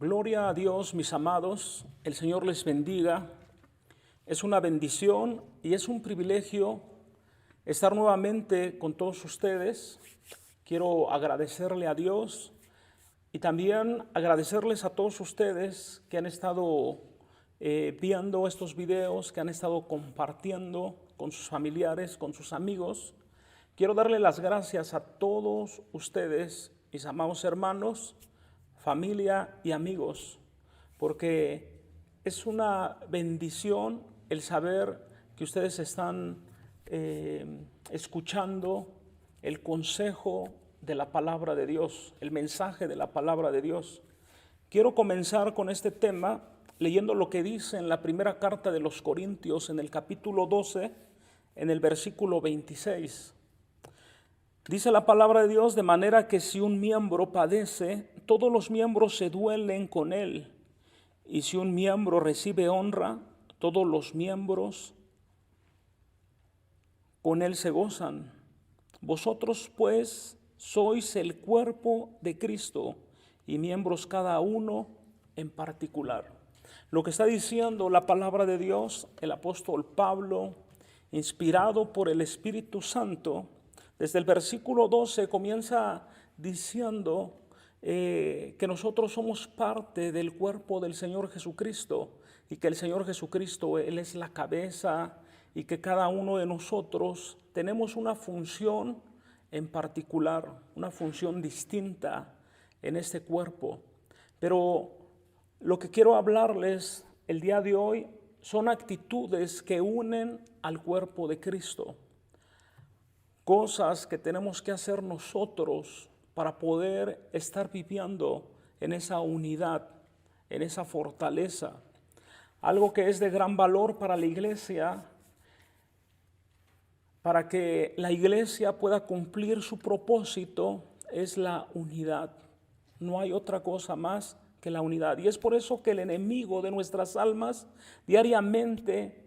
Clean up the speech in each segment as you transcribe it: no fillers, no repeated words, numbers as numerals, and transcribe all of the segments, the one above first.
Gloria a Dios, mis amados, el Señor les bendiga. Es una bendición y es un privilegio estar nuevamente con todos ustedes. Quiero agradecerle a Dios y también agradecerles a todos ustedes que han estado viendo estos videos, que han estado compartiendo con sus familiares, con sus amigos. Quiero darle las gracias a todos ustedes, mis amados hermanos, familia y amigos, porque es una bendición el saber que ustedes están escuchando el consejo de la palabra de Dios, el mensaje de la palabra de Dios. Quiero comenzar con este tema leyendo lo que dice en la primera carta de los Corintios, en el capítulo 12, en el versículo 26. Dice la palabra de Dios: de manera que si un miembro padece, todos los miembros se duelen con él. Y si un miembro recibe honra, todos los miembros con él se gozan. Vosotros pues sois el cuerpo de Cristo y miembros cada uno en particular. Lo que está diciendo la palabra de Dios, el apóstol Pablo, inspirado por el Espíritu Santo, desde el versículo 12 comienza diciendo que nosotros somos parte del cuerpo del Señor Jesucristo y que el Señor Jesucristo, Él es la cabeza y que cada uno de nosotros tenemos una función en particular, una función distinta en este cuerpo. Pero lo que quiero hablarles el día de hoy son actitudes que unen al cuerpo de Cristo. Cosas que tenemos que hacer nosotros para poder estar viviendo en esa unidad, en esa fortaleza. Algo que es de gran valor para la iglesia, para que la iglesia pueda cumplir su propósito, es la unidad. No hay otra cosa más que la unidad. Y es por eso que el enemigo de nuestras almas diariamente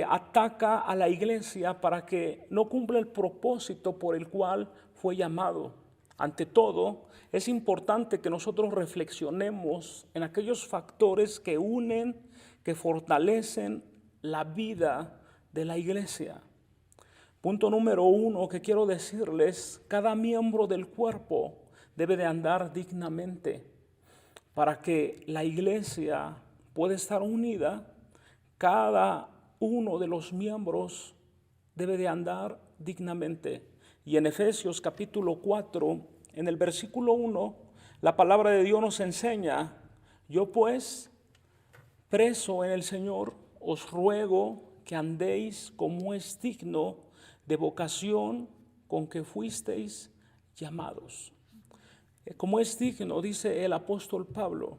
ataca a la iglesia para que no cumpla el propósito por el cual fue llamado. Ante todo, es importante que nosotros reflexionemos en aquellos factores que unen, que fortalecen la vida de la iglesia. Punto número 1 que quiero decirles: cada miembro del cuerpo debe de andar dignamente. Para que la iglesia pueda estar unida, cada uno de los miembros debe de andar dignamente. Y en Efesios capítulo 4, en el versículo 1, la palabra de Dios nos enseña: yo pues, preso en el Señor, os ruego que andéis como es digno de vocación con que fuisteis llamados. Como es digno, dice el apóstol Pablo.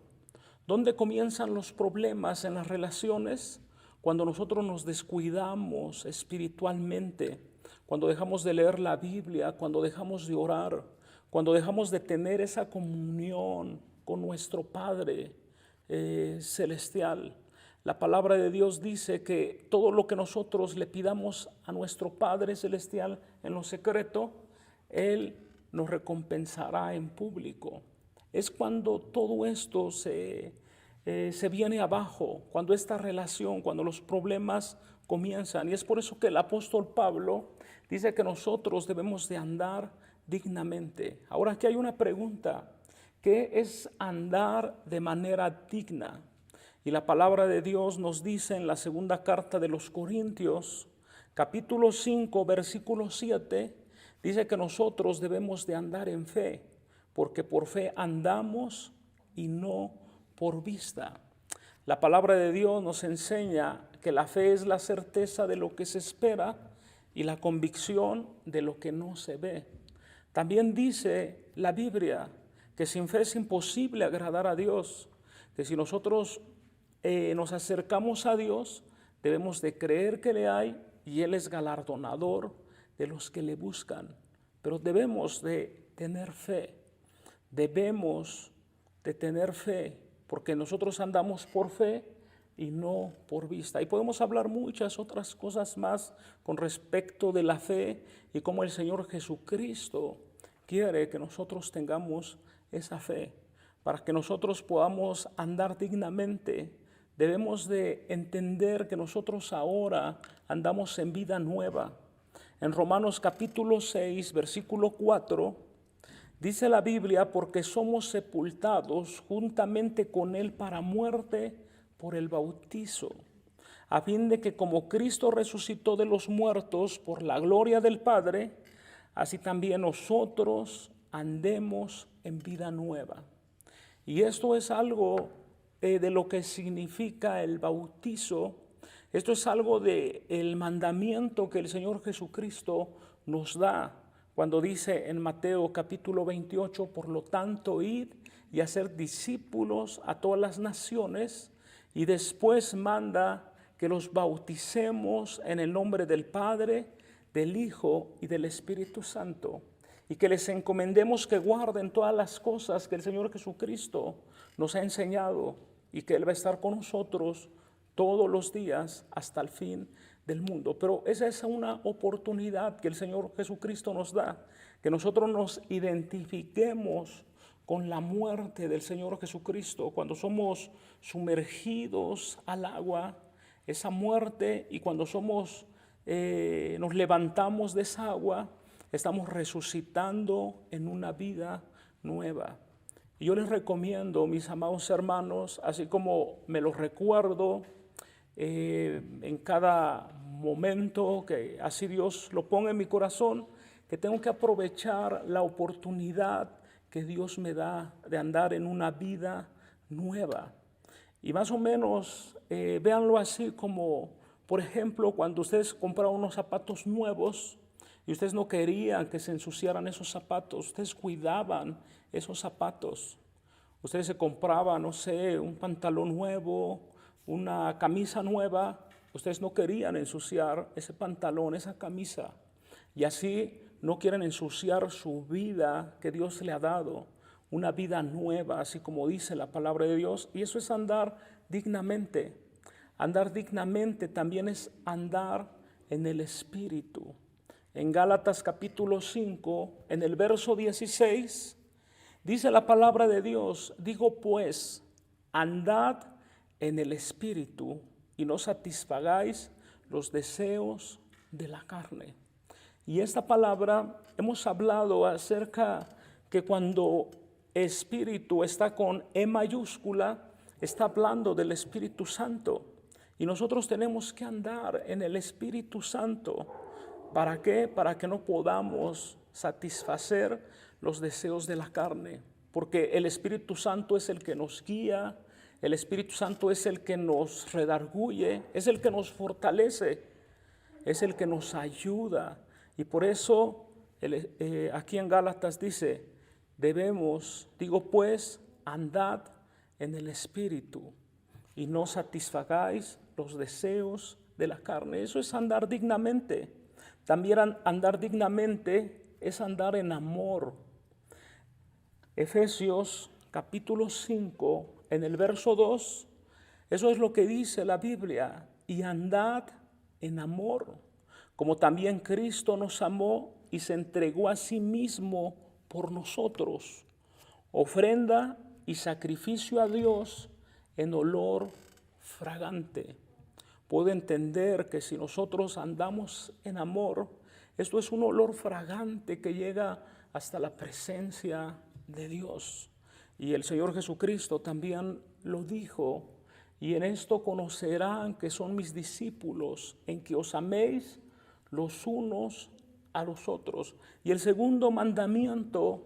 ¿Dónde comienzan los problemas en las relaciones? Cuando nosotros nos descuidamos espiritualmente, cuando dejamos de leer la Biblia, cuando dejamos de orar, cuando dejamos de tener esa comunión con nuestro Padre celestial. La palabra de Dios dice que todo lo que nosotros le pidamos a nuestro Padre celestial en lo secreto, Él nos recompensará en público. Es cuando todo esto se viene abajo, cuando esta relación, cuando los problemas comienzan. Y es por eso que el apóstol Pablo dice que nosotros debemos de andar dignamente. Ahora, aquí hay una pregunta: ¿qué es andar de manera digna? Y la palabra de Dios nos dice en la segunda carta de los Corintios, capítulo 5, versículo 7, dice que nosotros debemos de andar en fe, porque por fe andamos y no por vista. La palabra de Dios nos enseña que la fe es la certeza de lo que se espera y la convicción de lo que no se ve. También dice la Biblia que sin fe es imposible agradar a Dios, que si nosotros nos acercamos a Dios, debemos de creer que le hay y Él es galardonador de los que le buscan. Pero debemos de tener fe, debemos de tener fe, porque nosotros andamos por fe y no por vista. Y podemos hablar muchas otras cosas más con respecto de la fe y cómo el Señor Jesucristo quiere que nosotros tengamos esa fe. para que nosotros podamos andar dignamente, debemos de entender que nosotros ahora andamos en vida nueva. En Romanos capítulo 6, versículo 4, dice la Biblia, porque somos sepultados juntamente con Él para muerte por el bautizo, a fin de que como Cristo resucitó de los muertos por la gloria del Padre, así también nosotros andemos en vida nueva. Y esto es algo de lo que significa el bautizo. Esto es algo del mandamiento que el Señor Jesucristo nos da cuando dice en Mateo capítulo 28, por lo tanto, id y hacer discípulos a todas las naciones, y después manda que los bauticemos en el nombre del Padre, del Hijo y del Espíritu Santo, y que les encomendemos que guarden todas las cosas que el Señor Jesucristo nos ha enseñado, y que Él va a estar con nosotros todos los días hasta el fin del mundo. Pero esa es una oportunidad que el Señor Jesucristo nos da, que nosotros nos identifiquemos con la muerte del Señor Jesucristo cuando somos sumergidos al agua, esa muerte, y cuando nos levantamos de esa agua, estamos resucitando en una vida nueva. Y yo les recomiendo, mis amados hermanos, así como me lo recuerdo en cada momento que así Dios lo ponga en mi corazón, que tengo que aprovechar la oportunidad que Dios me da de andar en una vida nueva. Y más o menos véanlo así como, por ejemplo, cuando ustedes compraron unos zapatos nuevos y ustedes no querían que se ensuciaran esos zapatos, ustedes cuidaban esos zapatos. Ustedes se compraban, no sé, un pantalón nuevo, una camisa nueva, ustedes no querían ensuciar ese pantalón, esa camisa. Y así no quieren ensuciar su vida que Dios le ha dado, una vida nueva, así como dice la palabra de Dios. Y eso es andar dignamente. Andar dignamente también es andar en el Espíritu. En Gálatas capítulo 5, en el verso 16, dice la palabra de Dios, digo pues, andad en el Espíritu y no satisfagáis los deseos de la carne. Y esta palabra hemos hablado acerca que cuando Espíritu está con E mayúscula, está hablando del Espíritu Santo. Y nosotros tenemos que andar en el Espíritu Santo. ¿Para qué? Para que no podamos satisfacer los deseos de la carne. Porque el Espíritu Santo es el que nos guía, el Espíritu Santo es el que nos redarguye, es el que nos fortalece, es el que nos ayuda. Y por eso aquí en Gálatas dice, digo pues, andad en el Espíritu y no satisfagáis los deseos de la carne. Eso es andar dignamente. También andar dignamente es andar en amor. Efesios capítulo 5, en el verso 2, eso es lo que dice la Biblia, y andad en amor, como también Cristo nos amó y se entregó a sí mismo por nosotros, ofrenda y sacrificio a Dios en olor fragante. Puedo entender que si nosotros andamos en amor, esto es un olor fragante que llega hasta la presencia de Dios. Y el Señor Jesucristo también lo dijo, y en esto conocerán que son mis discípulos, en que os améis los unos a los otros. Y el segundo mandamiento,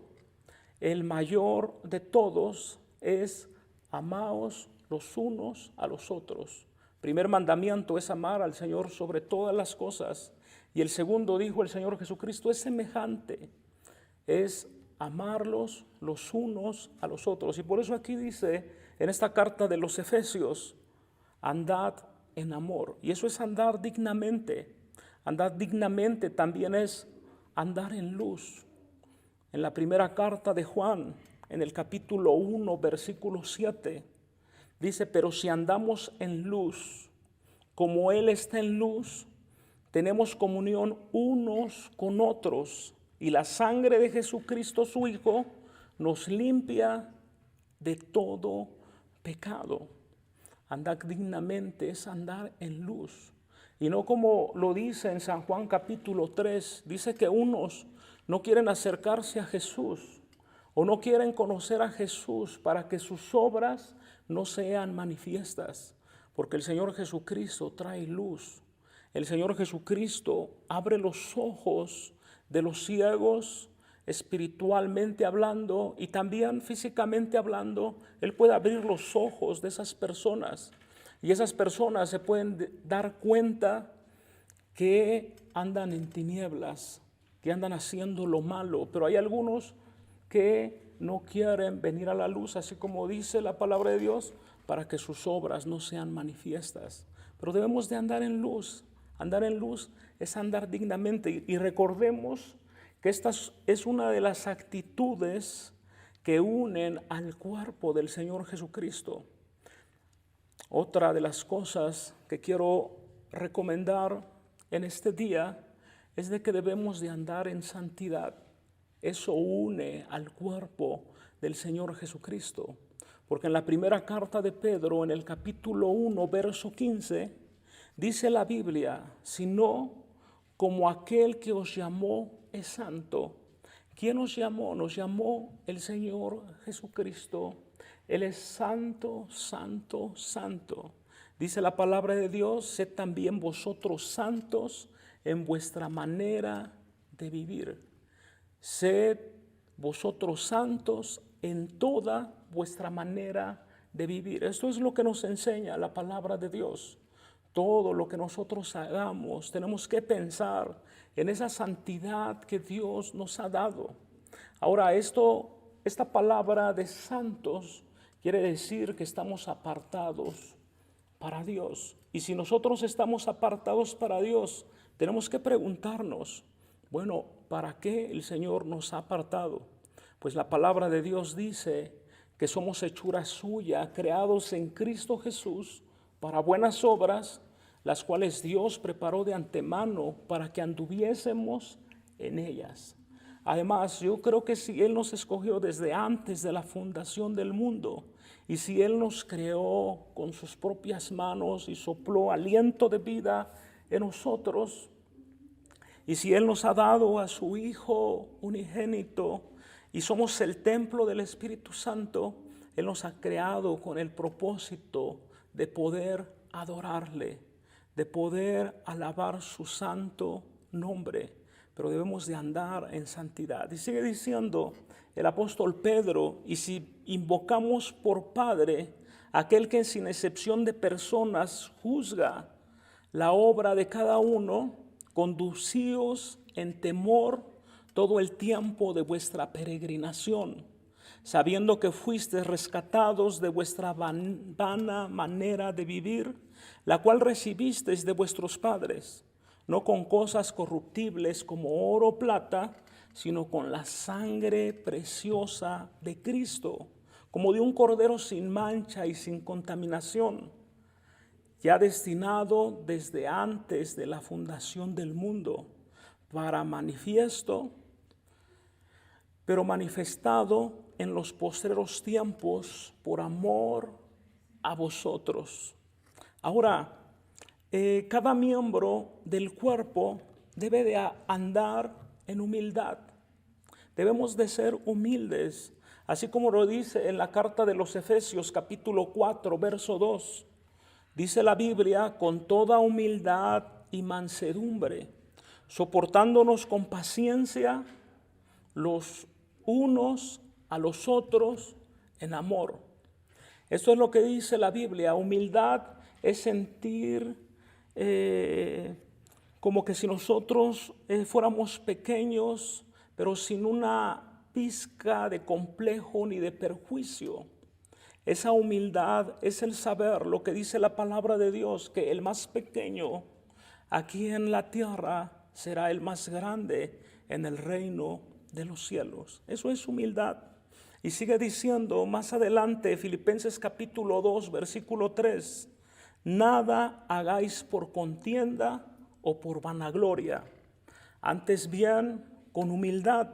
el mayor de todos, es amaos los unos a los otros. Primer mandamiento es amar al Señor sobre todas las cosas. Y el segundo, dijo el Señor Jesucristo, es semejante, es amarlos los unos a los otros. Y por eso aquí dice en esta carta de los Efesios, andad en amor. Y eso es andar dignamente. Andar dignamente también es andar en luz. En la primera carta de Juan, en el capítulo 1, versículo 7, dice, pero si andamos en luz, como Él está en luz, tenemos comunión unos con otros, y la sangre de Jesucristo, su Hijo, nos limpia de todo pecado. Andar dignamente es andar en luz. Y no como lo dice en San Juan capítulo 3, dice que unos no quieren acercarse a Jesús o no quieren conocer a Jesús para que sus obras no sean manifiestas, porque el Señor Jesucristo trae luz. El Señor Jesucristo abre los ojos de los ciegos, espiritualmente hablando y también físicamente hablando. Él puede abrir los ojos de esas personas y esas personas se pueden dar cuenta que andan en tinieblas, que andan haciendo lo malo, pero hay algunos que no quieren venir a la luz, así como dice la palabra de Dios, para que sus obras no sean manifiestas. Pero debemos de andar en luz. Andar en luz es andar dignamente y recordemos que esta es una de las actitudes que unen al cuerpo del Señor Jesucristo. Otra de las cosas que quiero recomendar en este día es de que debemos de andar en santidad. Eso une al cuerpo del Señor Jesucristo. Porque en la primera carta de Pedro, en el capítulo 1, verso 15, dice la Biblia, sino como aquel que os llamó es santo. ¿Quién nos llamó? Nos llamó el Señor Jesucristo. Él es santo, santo, santo. Dice la palabra de Dios, sed también vosotros santos en vuestra manera de vivir. Sed vosotros santos en toda vuestra manera de vivir. Esto es lo que nos enseña la palabra de Dios. Todo lo que nosotros hagamos, tenemos que pensar en esa santidad que Dios nos ha dado. Ahora, esta palabra de santos quiere decir que estamos apartados para Dios. Y si nosotros estamos apartados para Dios, tenemos que preguntarnos, bueno, ¿para qué el Señor nos ha apartado? Pues la palabra de Dios dice que somos hechura suya, creados en Cristo Jesús para buenas obras, las cuales Dios preparó de antemano para que anduviésemos en ellas. Además, yo creo que si Él nos escogió desde antes de la fundación del mundo, y si Él nos creó con sus propias manos y sopló aliento de vida en nosotros, y si Él nos ha dado a su Hijo unigénito y somos el templo del Espíritu Santo, Él nos ha creado con el propósito de poder adorarle, de poder alabar su santo nombre, pero debemos de andar en santidad. Y sigue diciendo el apóstol Pedro, y si invocamos por Padre aquel que sin excepción de personas juzga la obra de cada uno, conducíos en temor todo el tiempo de vuestra peregrinación, sabiendo que fuisteis rescatados de vuestra vana manera de vivir, la cual recibisteis de vuestros padres, no con cosas corruptibles como oro o plata, sino con la sangre preciosa de Cristo, como de un cordero sin mancha y sin contaminación, ya destinado desde antes de la fundación del mundo, para manifiesto, pero manifestado en los postreros tiempos por amor a vosotros. Ahora, cada miembro del cuerpo debe de andar en humildad. Debemos de ser humildes, así como lo dice en la carta de los Efesios capítulo 4, verso 2. Dice la Biblia, con toda humildad y mansedumbre, soportándonos con paciencia los unos a los otros en amor. Esto es lo que dice la Biblia. Humildad es sentir como que si nosotros fuéramos pequeños, pero sin una pizca de complejo ni de perjuicio. Esa humildad es el saber lo que dice la palabra de Dios, que el más pequeño aquí en la tierra será el más grande en el reino de los cielos. Eso es humildad. Y sigue diciendo más adelante, Filipenses capítulo 2, versículo 3, nada hagáis por contienda o por vanagloria, antes bien con humildad,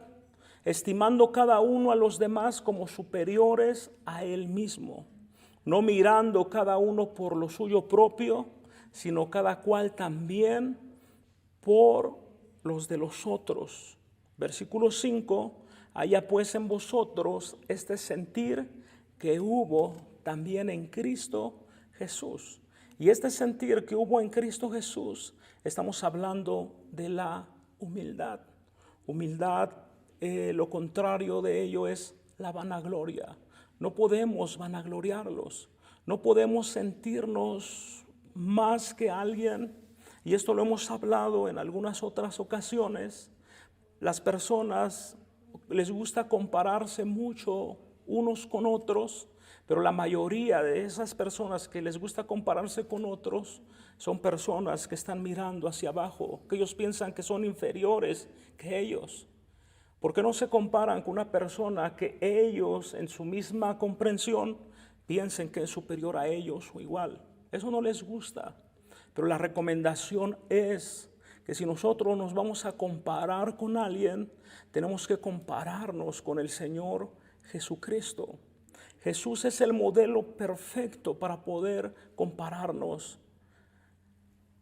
estimando cada uno a los demás como superiores a él mismo, no mirando cada uno por lo suyo propio, sino cada cual también por los de los otros. Versículo 5, haya pues en vosotros este sentir que hubo también en Cristo Jesús. Y este sentir que hubo en Cristo Jesús, estamos hablando de la humildad. Humildad, lo contrario de ello es la vanagloria. No podemos vanagloriarlos, no podemos sentirnos más que alguien, y esto lo hemos hablado en algunas otras ocasiones. Las personas les gusta compararse mucho unos con otros, pero la mayoría de esas personas que les gusta compararse con otros son personas que están mirando hacia abajo, que ellos piensan que son inferiores que ellos. ¿Por qué no se comparan con una persona que ellos en su misma comprensión piensen que es superior a ellos o igual? Eso no les gusta. Pero la recomendación es que si nosotros nos vamos a comparar con alguien, tenemos que compararnos con el Señor Jesucristo. Jesús es el modelo perfecto para poder compararnos.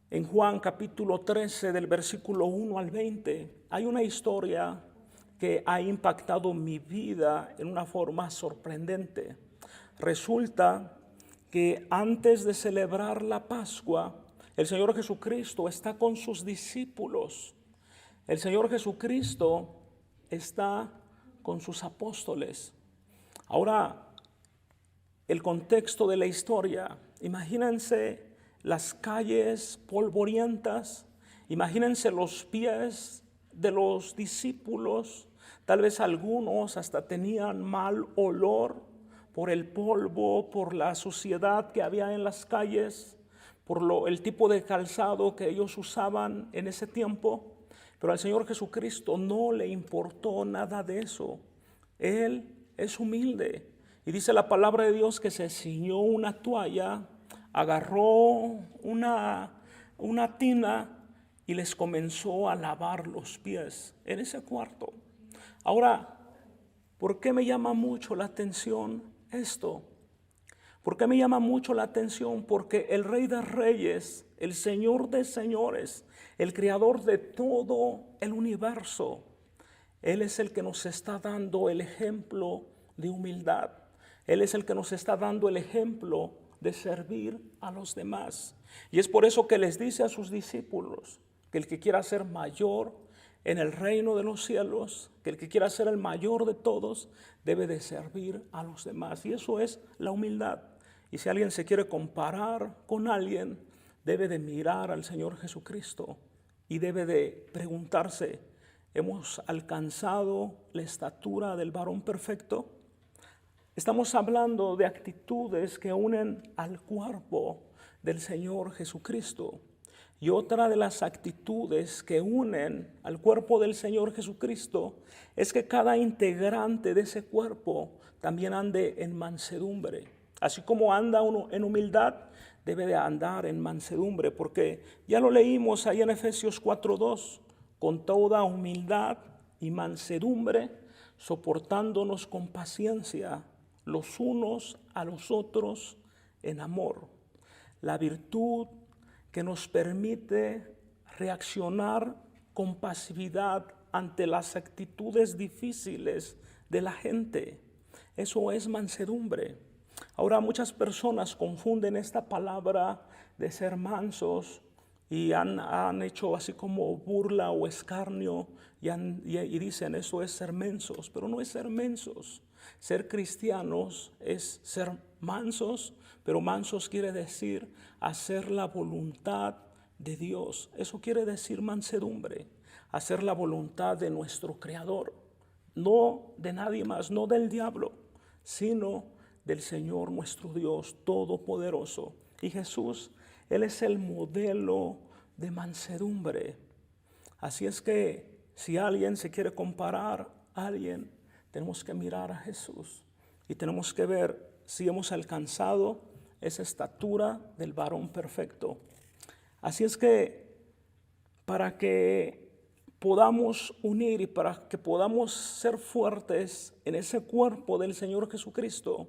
En Juan capítulo 13 del versículo 1 al 20 hay una historia que ha impactado mi vida en una forma sorprendente. Resulta que antes de celebrar la Pascua, el Señor Jesucristo está con sus discípulos. El Señor Jesucristo está con sus apóstoles. Ahora, el contexto de la historia, imagínense las calles polvorientas, imagínense los pies de los discípulos, tal vez algunos hasta tenían mal olor por el polvo, por la suciedad que había en las calles, por el tipo de calzado que ellos usaban en ese tiempo. Pero al Señor Jesucristo no le importó nada de eso. Él es humilde. Y dice la palabra de Dios que se ciñó una toalla, agarró una tina y les comenzó a lavar los pies en ese cuarto. Ahora, ¿por qué me llama mucho la atención esto? ¿Por qué me llama mucho la atención? Porque el Rey de Reyes, el Señor de Señores, el Creador de todo el universo, Él es el que nos está dando el ejemplo de humildad. Él es el que nos está dando el ejemplo de servir a los demás. Y es por eso que les dice a sus discípulos que el que quiera ser mayor en el reino de los cielos, que el que quiera ser el mayor de todos, debe de servir a los demás. Y eso es la humildad. Y si alguien se quiere comparar con alguien, debe de mirar al Señor Jesucristo y debe de preguntarse, ¿hemos alcanzado la estatura del varón perfecto? Estamos hablando de actitudes que unen al cuerpo del Señor Jesucristo. Y otra de las actitudes que unen al cuerpo del Señor Jesucristo es que cada integrante de ese cuerpo también ande en mansedumbre. Así como anda uno en humildad, debe de andar en mansedumbre, porque ya lo leímos ahí en Efesios 4:2, con toda humildad y mansedumbre, soportándonos con paciencia los unos a los otros en amor. La virtud que nos permite reaccionar con pasividad ante las actitudes difíciles de la gente. Eso es mansedumbre. Ahora muchas personas confunden esta palabra de ser mansos y han hecho así como burla o escarnio y dicen eso es ser mensos, pero no es ser mensos. Ser cristianos es ser mansos, pero mansos quiere decir hacer la voluntad de Dios. Eso quiere decir mansedumbre, hacer la voluntad de nuestro Creador, no de nadie más, no del diablo, sino del Señor nuestro Dios Todopoderoso. Y Jesús, Él es el modelo de mansedumbre. Así es que si alguien se quiere comparar a alguien, tenemos que mirar a Jesús y tenemos que ver si hemos alcanzado esa estatura del varón perfecto. Así es que para que podamos unir y para que podamos ser fuertes en ese cuerpo del Señor Jesucristo,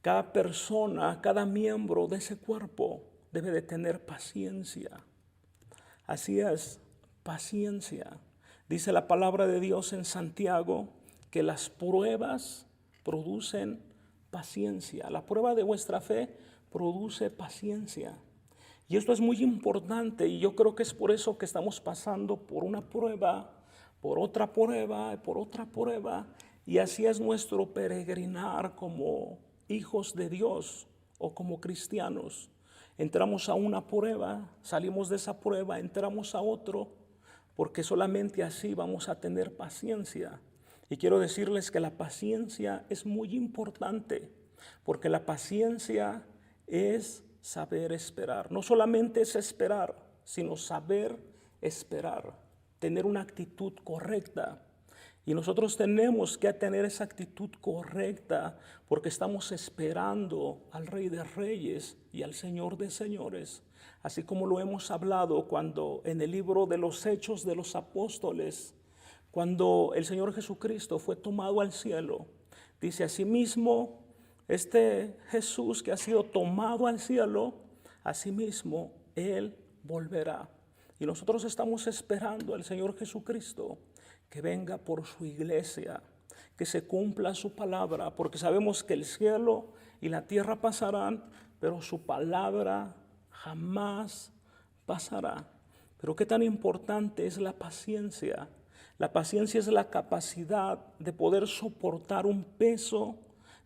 cada persona, cada miembro de ese cuerpo debe de tener paciencia. Así es, paciencia. Dice la palabra de Dios en Santiago que las pruebas producen paciencia. La prueba de vuestra fe produce paciencia. Y esto es muy importante y yo creo que es por eso que estamos pasando por una prueba, por otra prueba, por otra prueba. Y así es nuestro peregrinar como hijos de Dios o como cristianos. Entramos a una prueba, salimos de esa prueba, entramos a otro, porque solamente así vamos a tener paciencia. Y quiero decirles que la paciencia es muy importante, porque la paciencia es saber esperar. No solamente es esperar, sino saber esperar, tener una actitud correcta. Y nosotros tenemos que tener esa actitud correcta porque estamos esperando al Rey de Reyes y al Señor de Señores. Así como lo hemos hablado cuando en el libro de los Hechos de los Apóstoles, cuando el Señor Jesucristo fue tomado al cielo, dice asimismo, este Jesús que ha sido tomado al cielo, asimismo Él volverá. Y nosotros estamos esperando al Señor Jesucristo que venga por su iglesia, que se cumpla su palabra, porque sabemos que el cielo y la tierra pasarán, pero su palabra jamás pasará. Pero qué tan importante es la paciencia. La paciencia es la capacidad de poder soportar un peso,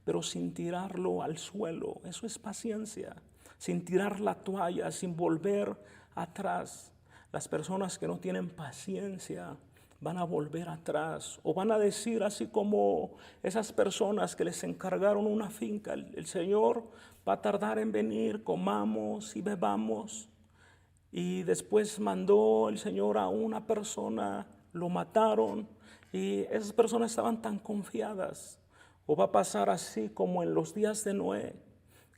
pero sin tirarlo al suelo. Eso es paciencia, sin tirar la toalla, sin volver atrás. Las personas que no tienen paciencia van a volver atrás o van a decir así como esas personas que les encargaron una finca, el Señor va a tardar en venir, comamos y bebamos. Y después mandó el Señor a una persona, lo mataron y esas personas estaban tan confiadas. O va a pasar así como en los días de Noé,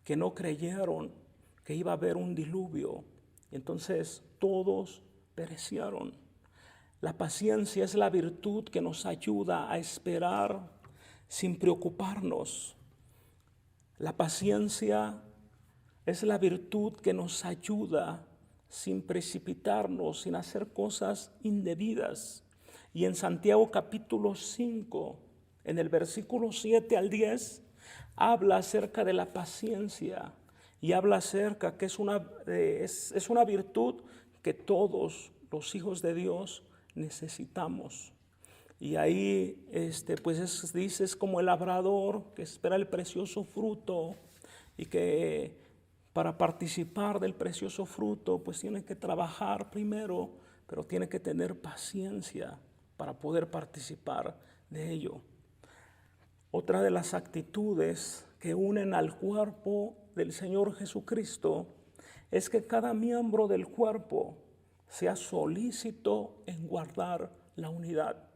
que no creyeron que iba a haber un diluvio. Entonces todos perecieron. La paciencia es la virtud que nos ayuda a esperar sin preocuparnos. La paciencia es la virtud que nos ayuda sin precipitarnos, sin hacer cosas indebidas. Y en Santiago capítulo 5, en el versículo 7 al 10, habla acerca de la paciencia y habla acerca que es una virtud que todos los hijos de Dios necesitamos. Y ahí pues dice, es como el labrador que espera el precioso fruto y que para participar del precioso fruto pues tiene que trabajar primero, pero tiene que tener paciencia para poder participar de ello. Otra de las actitudes que unen al cuerpo del Señor Jesucristo es que cada miembro del cuerpo sea solícito en guardar la unidad.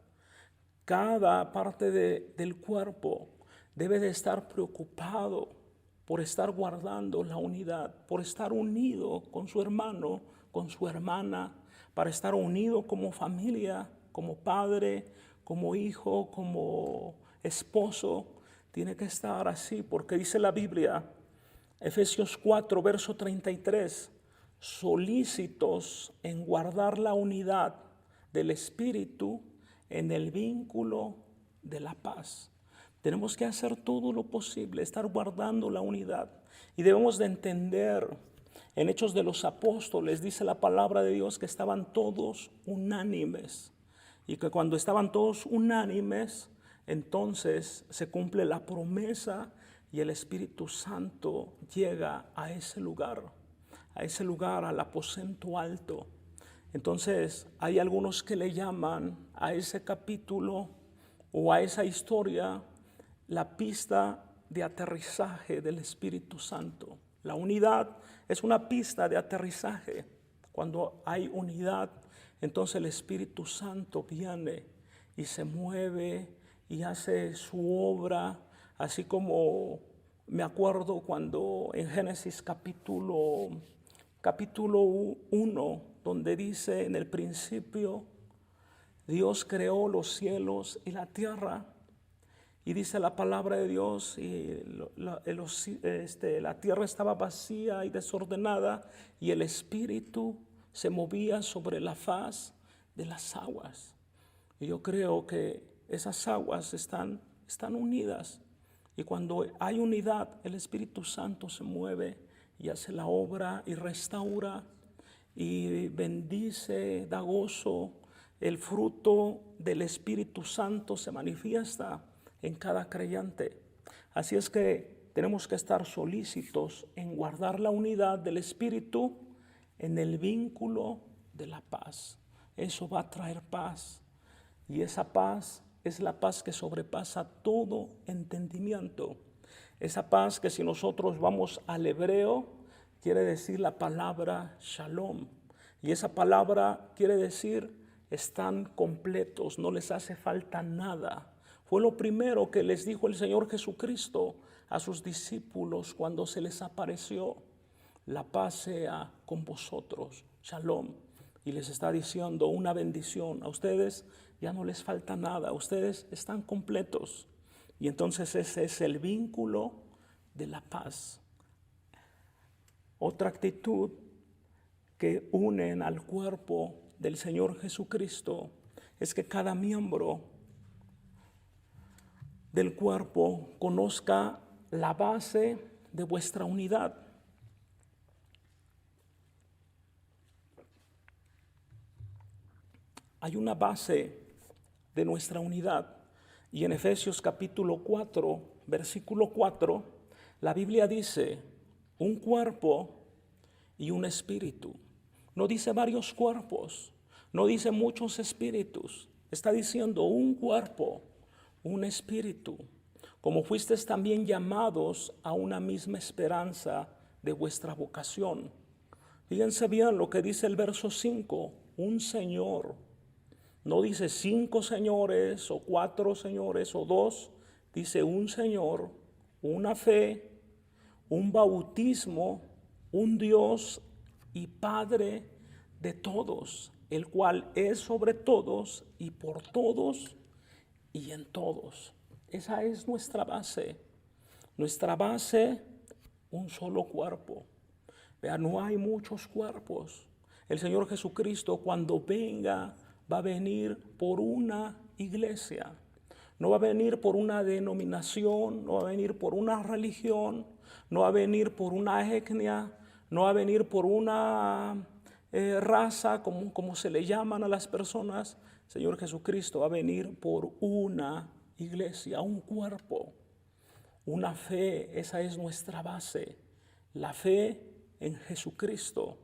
Cada parte del cuerpo debe de estar preocupado por estar guardando la unidad, por estar unido con su hermano, con su hermana, para estar unido como familia, como padre, como hijo, como esposo. Tiene que estar así porque dice la Biblia, Efesios 4, verso 33, solícitos en guardar la unidad del Espíritu en el vínculo de la paz. Tenemos que hacer todo lo posible, estar guardando la unidad. Y debemos de entender, en Hechos de los Apóstoles, dice la palabra de Dios que estaban todos unánimes. Y que cuando estaban todos unánimes, entonces se cumple la promesa y el Espíritu Santo llega a ese lugar, al aposento alto. Entonces hay algunos que le llaman a ese capítulo o a esa historia la pista de aterrizaje del Espíritu Santo. La unidad es una pista de aterrizaje. Cuando hay unidad, entonces el Espíritu Santo viene y se mueve y hace su obra, así como me acuerdo cuando en Génesis capítulo 1, donde dice en el principio Dios creó los cielos y la tierra. Y dice la palabra de Dios, y la tierra estaba vacía y desordenada, y el Espíritu se movía sobre la faz de las aguas. Y yo creo que esas aguas están unidas. Y cuando hay unidad, el Espíritu Santo se mueve y hace la obra y restaura y bendice, da gozo. El fruto del Espíritu Santo se manifiesta en cada creyente. Así es que tenemos que estar solícitos en guardar la unidad del Espíritu en el vínculo de la paz. Eso va a traer paz. Y esa paz es la paz que sobrepasa todo entendimiento. Esa paz que, si nosotros vamos al hebreo, quiere decir la palabra shalom. Y esa palabra quiere decir están completos, no les hace falta nada. Fue lo primero que les dijo el Señor Jesucristo a sus discípulos cuando se les apareció. La paz sea con vosotros, shalom. Y les está diciendo una bendición. A ustedes ya no les falta nada, ustedes están completos. Y entonces ese es el vínculo de la paz. Otra actitud que unen al cuerpo del Señor Jesucristo es que cada miembro del cuerpo conozca la base de vuestra unidad. Hay una base de nuestra unidad, y en Efesios capítulo 4, versículo 4, la Biblia dice un cuerpo y un espíritu. No dice varios cuerpos, no dice muchos espíritus, está diciendo un cuerpo, un espíritu. Como fuisteis también llamados a una misma esperanza de vuestra vocación. Fíjense bien lo que dice el verso 5, un Señor. No dice 5 señores o 4 señores o 2, dice un Señor, una fe, un bautismo, un Dios y Padre de todos, el cual es sobre todos y por todos y en todos. Esa es nuestra base. Nuestra base, un solo cuerpo. Vean, no hay muchos cuerpos. El Señor Jesucristo, cuando venga, va a venir por una iglesia. No va a venir por una denominación, no va a venir por una religión, no va a venir por una etnia, no va a venir por una raza, como se le llaman a las personas. El Señor Jesucristo va a venir por una iglesia, un cuerpo, una fe. Esa es nuestra base, la fe en Jesucristo.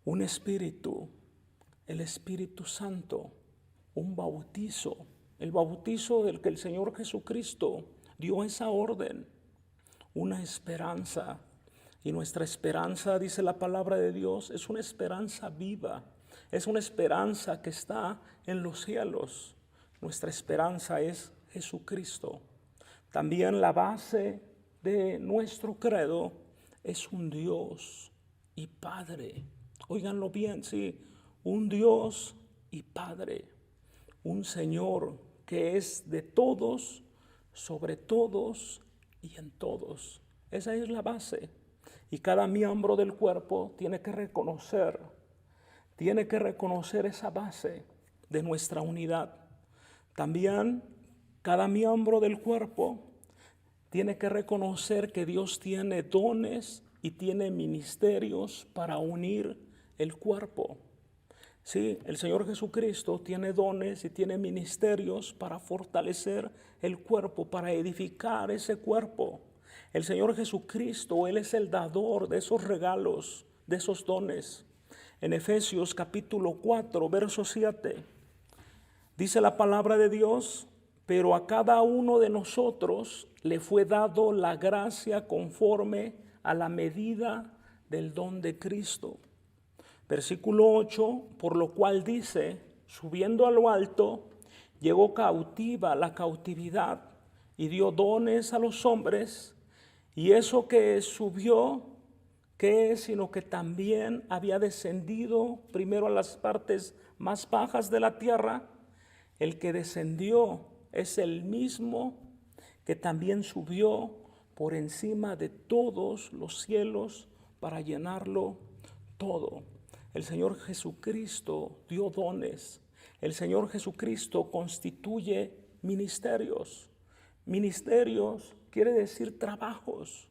Un espíritu, el Espíritu Santo, un bautizo, el bautizo del que el Señor Jesucristo dio esa orden, una esperanza. Y nuestra esperanza, dice la palabra de Dios, es una esperanza viva, es una esperanza que está en los cielos. Nuestra esperanza es Jesucristo. También la base de nuestro credo es un Dios y Padre. Óiganlo bien, sí, un Dios y Padre, un Señor que es de todos, sobre todos y en todos. Esa es la base. Y cada miembro del cuerpo tiene que reconocer esa base de nuestra unidad. También cada miembro del cuerpo tiene que reconocer que Dios tiene dones y tiene ministerios para unir el cuerpo. Sí, el Señor Jesucristo tiene dones y tiene ministerios para fortalecer el cuerpo, para edificar ese cuerpo. El Señor Jesucristo, Él es el dador de esos regalos, de esos dones. En Efesios capítulo 4, verso 7, dice la palabra de Dios: pero a cada uno de nosotros le fue dado la gracia conforme a la medida del don de Cristo. Versículo 8, por lo cual dice, subiendo a lo alto, llevó cautiva la cautividad y dio dones a los hombres. Y eso que subió, ¿qué es? Sino que también había descendido primero a las partes más bajas de la tierra, el que descendió es el mismo que también subió por encima de todos los cielos para llenarlo todo. El Señor Jesucristo dio dones. El Señor Jesucristo constituye ministerios. Ministerios quiere decir trabajos.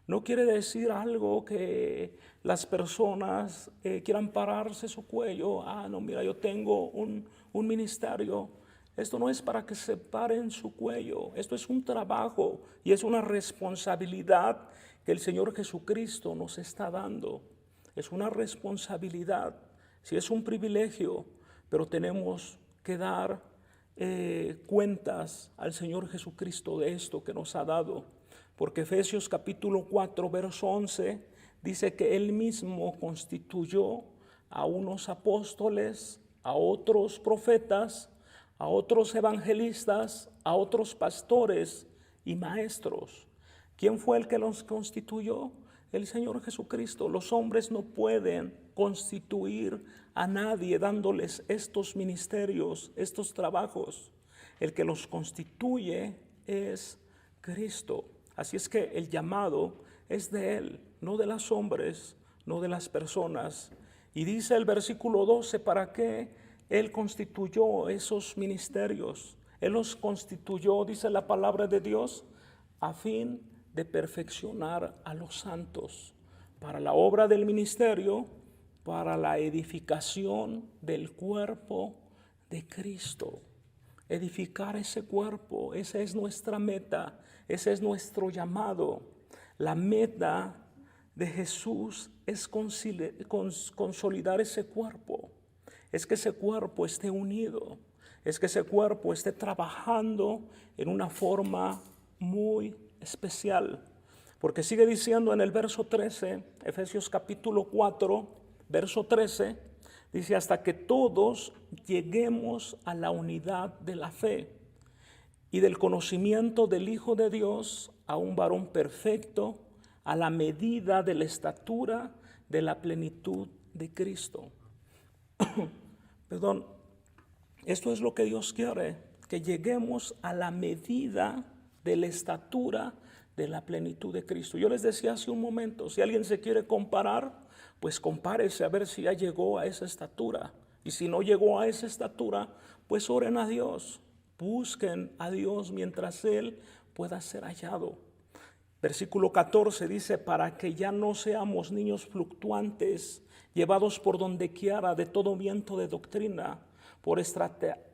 No quiere decir algo que las personas quieran pararse su cuello. No, mira, yo tengo un ministerio. Esto no es para que se paren su cuello. Esto es un trabajo y es una responsabilidad que el Señor Jesucristo nos está dando. Es una responsabilidad. Sí, es un privilegio, pero tenemos que dar cuentas al Señor Jesucristo de esto que nos ha dado. Porque Efesios capítulo 4, verso 11, dice que Él mismo constituyó a unos apóstoles, a otros profetas, a otros evangelistas, a otros pastores y maestros. ¿Quién fue el que los constituyó? El Señor Jesucristo. Los hombres no pueden constituir a nadie dándoles estos ministerios, estos trabajos. El que los constituye es Cristo. Así es que el llamado es de Él, no de los hombres, no de las personas. Y dice el versículo 12, ¿para qué Él constituyó esos ministerios? Él los constituyó, dice la palabra de Dios, a fin de perfeccionar a los santos, para la obra del ministerio, para la edificación del cuerpo de Cristo. Edificar ese cuerpo, esa es nuestra meta, ese es nuestro llamado. La meta de Jesús es consolidar ese cuerpo, es que ese cuerpo esté unido, es que ese cuerpo esté trabajando en una forma muy especial. Porque sigue diciendo en el verso 13, Efesios capítulo 4, verso 13, dice: hasta que todos lleguemos a la unidad de la fe y del conocimiento del Hijo de Dios, a un varón perfecto, a la medida de la estatura de la plenitud de Cristo. Perdón, esto es lo que Dios quiere, que lleguemos a la medida de la estatura de la plenitud de Cristo. Yo les decía hace un momento, si alguien se quiere comparar, pues compárese a ver si ya llegó a esa estatura. Y si no llegó a esa estatura, pues oren a Dios, busquen a Dios mientras Él pueda ser hallado. Versículo 14 dice: para que ya no seamos niños fluctuantes, llevados por donde quiera de todo viento de doctrina, por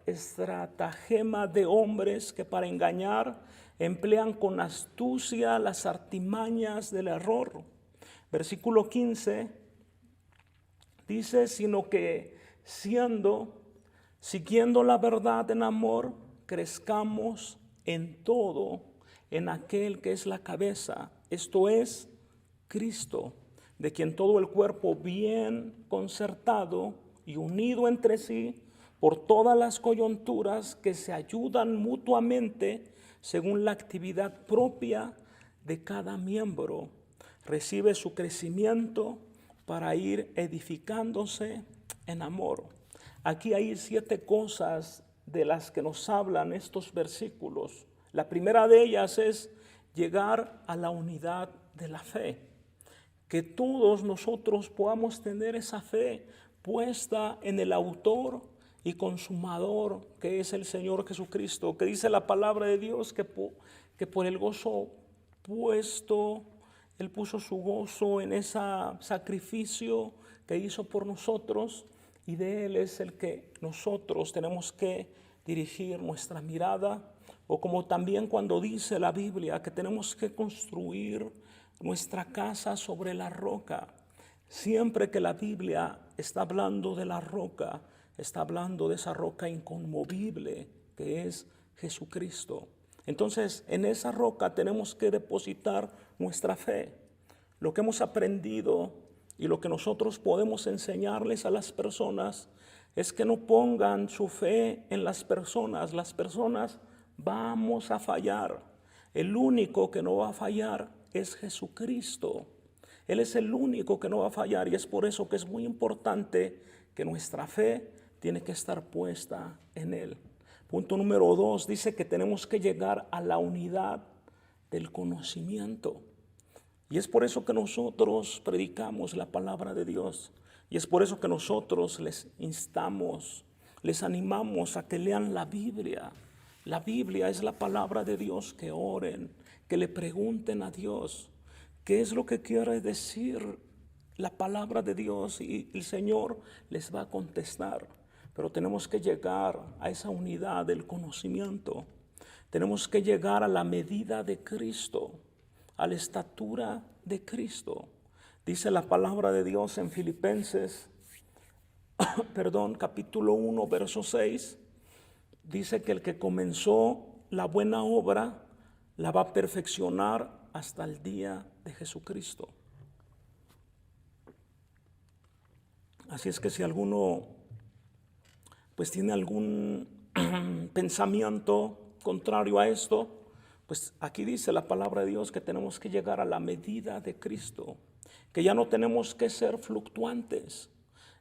estratagema de hombres que para engañar emplean con astucia las artimañas del error. Versículo 15 dice: sino que siguiendo la verdad en amor, crezcamos en todo en aquel que es la cabeza, esto es Cristo, de quien todo el cuerpo bien concertado y unido entre sí por todas las coyunturas que se ayudan mutuamente según la actividad propia de cada miembro, recibe su crecimiento para ir edificándose en amor. Aquí hay 7 cosas de las que nos hablan estos versículos. La primera de ellas es llegar a la unidad de la fe. Que todos nosotros podamos tener esa fe puesta en el autor y consumador que es el Señor Jesucristo, que dice la palabra de Dios que por el gozo puesto, Él puso su gozo en ese sacrificio que hizo por nosotros, y de Él es el que nosotros tenemos que dirigir nuestra mirada. O como también cuando dice la Biblia que tenemos que construir nuestra casa sobre la roca. Siempre que la Biblia está hablando de la roca, está hablando de esa roca inconmovible que es Jesucristo. Entonces, en esa roca tenemos que depositar nuestra fe. Lo que hemos aprendido y lo que nosotros podemos enseñarles a las personas es que no pongan su fe en las personas. Las personas vamos a fallar. El único que no va a fallar es Jesucristo. Él es el único que no va a fallar, y es por eso que es muy importante que nuestra fe tiene que estar puesta en Él. Punto número 2, dice que tenemos que llegar a la unidad del conocimiento. Y es por eso que nosotros predicamos la palabra de Dios. Y es por eso que nosotros les instamos, les animamos a que lean la Biblia. La Biblia es la palabra de Dios, que oren, que le pregunten a Dios qué es lo que quiere decir la palabra de Dios, y el Señor les va a contestar. Pero tenemos que llegar a esa unidad del conocimiento. Tenemos que llegar a la medida de Cristo, a la estatura de Cristo. Dice la palabra de Dios en Filipenses, capítulo 1, verso 6. Dice que el que comenzó la buena obra la va a perfeccionar hasta el día de Jesucristo. Así es que si alguno pues tiene algún pensamiento contrario a esto, pues aquí dice la palabra de Dios que tenemos que llegar a la medida de Cristo, que ya no tenemos que ser fluctuantes.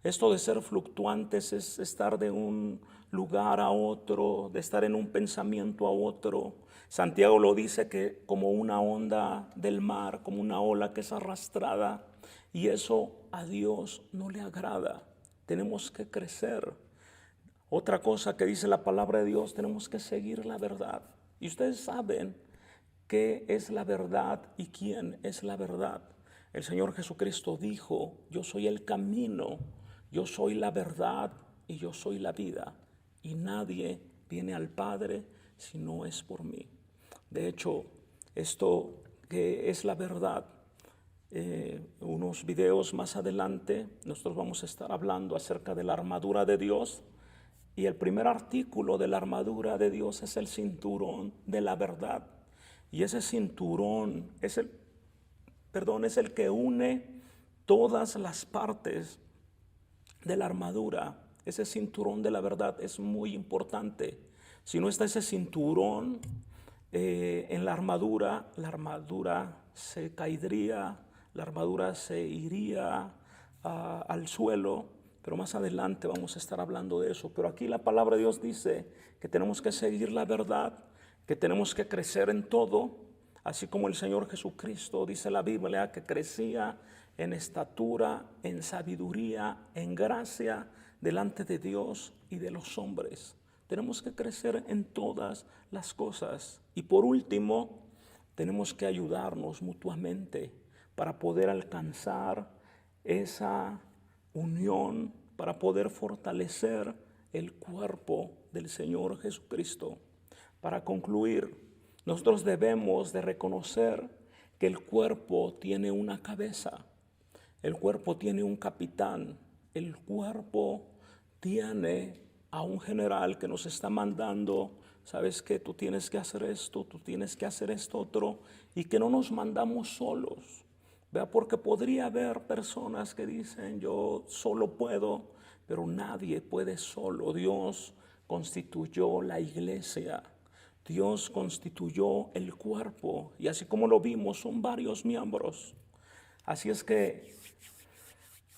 Esto de ser fluctuantes es estar de un lugar a otro, de estar en un pensamiento a otro. Santiago lo dice, que como una onda del mar, como una ola que es arrastrada, y eso a Dios no le agrada. Tenemos que crecer. Otra cosa que dice la palabra de Dios, tenemos que seguir la verdad. Y ustedes saben qué es la verdad y quién es la verdad. El Señor Jesucristo dijo: yo soy el camino, yo soy la verdad y yo soy la vida. Y nadie viene al Padre si no es por mí. De hecho, esto que es la verdad, unos videos más adelante nosotros vamos a estar hablando acerca de la armadura de Dios. Y el primer artículo de la armadura de Dios es el cinturón de la verdad. Y ese cinturón es el que une todas las partes de la armadura. Ese cinturón de la verdad es muy importante. Si no está ese cinturón en la armadura se caería, la armadura se iría al suelo. Pero más adelante vamos a estar hablando de eso. Pero aquí la palabra de Dios dice que tenemos que seguir la verdad, que tenemos que crecer en todo, así como el Señor Jesucristo, dice la Biblia, que crecía en estatura, en sabiduría, en gracia delante de Dios y de los hombres. Tenemos que crecer en todas las cosas. Y por último, tenemos que ayudarnos mutuamente para poder alcanzar esa unión, para poder fortalecer el cuerpo del Señor Jesucristo. Para concluir, nosotros debemos de reconocer que el cuerpo tiene una cabeza, el cuerpo tiene un capitán, el cuerpo tiene a un general que nos está mandando: sabes que tú tienes que hacer esto, tú tienes que hacer esto otro, y que no nos mandamos solos. Porque podría haber personas que dicen: yo solo puedo, pero nadie puede solo. Dios constituyó la iglesia, Dios constituyó el cuerpo, y así como lo vimos, son varios miembros. Así es que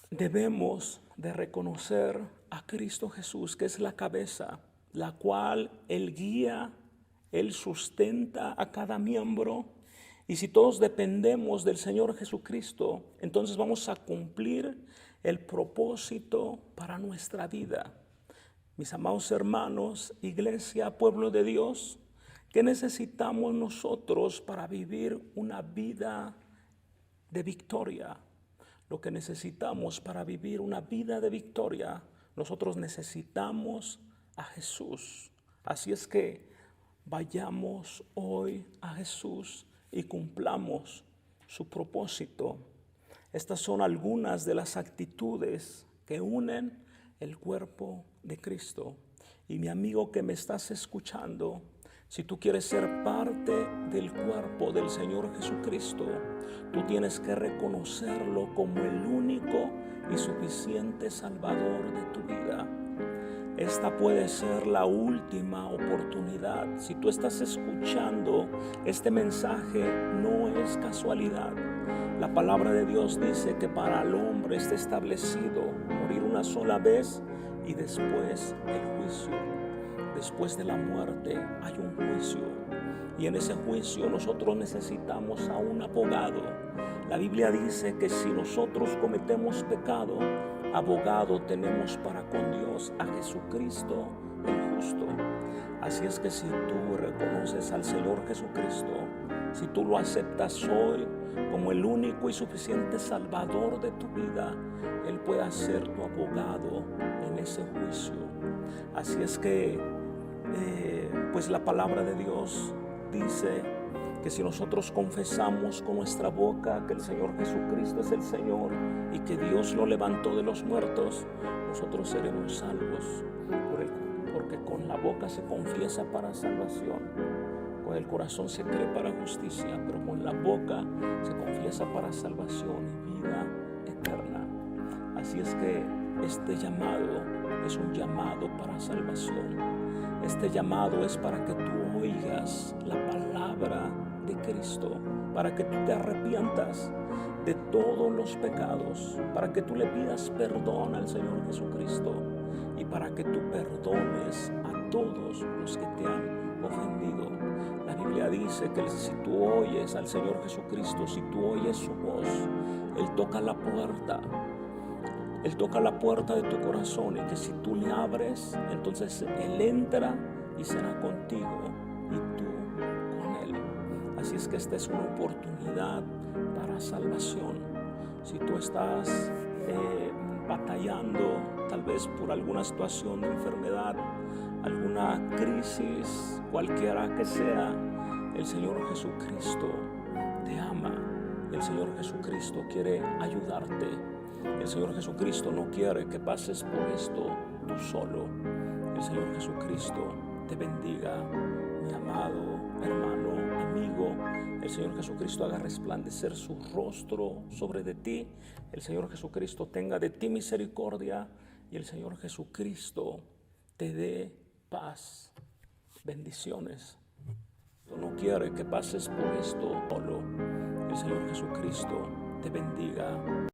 debemos de reconocer a Cristo Jesús, que es la cabeza, la cual Él guía, Él sustenta a cada miembro. Y si todos dependemos del Señor Jesucristo, entonces vamos a cumplir el propósito para nuestra vida. Mis amados hermanos, iglesia, pueblo de Dios, ¿qué necesitamos nosotros para vivir una vida de victoria? Lo que necesitamos para vivir una vida de victoria, nosotros necesitamos a Jesús. Así es que vayamos hoy a Jesús y cumplamos su propósito. Estas son algunas de las actitudes que unen el cuerpo de Cristo. Y mi amigo que me estás escuchando, si tú quieres ser parte del cuerpo del Señor Jesucristo, tú tienes que reconocerlo como el único y suficiente Salvador de tu vida. Esta puede ser la última oportunidad. Si tú estás escuchando este mensaje, no es casualidad. La palabra de Dios dice que para el hombre está establecido morir una sola vez y después el juicio. Después de la muerte hay un juicio, y en ese juicio nosotros necesitamos a un abogado. La Biblia dice que si nosotros cometemos pecado, abogado tenemos para con Dios a Jesucristo el justo. Así es que si tú reconoces al Señor Jesucristo, si tú lo aceptas hoy como el único y suficiente Salvador de tu vida, Él puede ser tu abogado en ese juicio. Así es que pues la palabra de Dios dice que si nosotros confesamos con nuestra boca que el Señor Jesucristo es el Señor y que Dios lo levantó de los muertos, nosotros seremos salvos. Porque con la boca se confiesa para salvación, con el corazón se cree para justicia, pero con la boca se confiesa para salvación y vida eterna. Así es que este llamado es un llamado para salvación. Este llamado es para que tú oigas la palabra de Cristo, para que tú te arrepientas de todos los pecados, para que tú le pidas perdón al Señor Jesucristo y para que tú perdones a todos los que te han ofendido. La Biblia dice que si tú oyes al Señor Jesucristo, si tú oyes su voz, Él toca la puerta. Él toca la puerta de tu corazón, y que si tú le abres, entonces Él entra y será contigo y tú con Él. Así es que esta es una oportunidad para salvación. Si tú estás batallando tal vez por alguna situación de enfermedad, alguna crisis, cualquiera que sea, el Señor Jesucristo te ama. El Señor Jesucristo quiere ayudarte. El Señor Jesucristo no quiere que pases por esto tú solo. El Señor Jesucristo te bendiga, mi amado hermano, amigo. El Señor Jesucristo haga resplandecer su rostro sobre de ti. El Señor Jesucristo tenga de ti misericordia y el Señor Jesucristo te dé paz. Bendiciones. No quiere que pases por esto solo. El Señor Jesucristo te bendiga.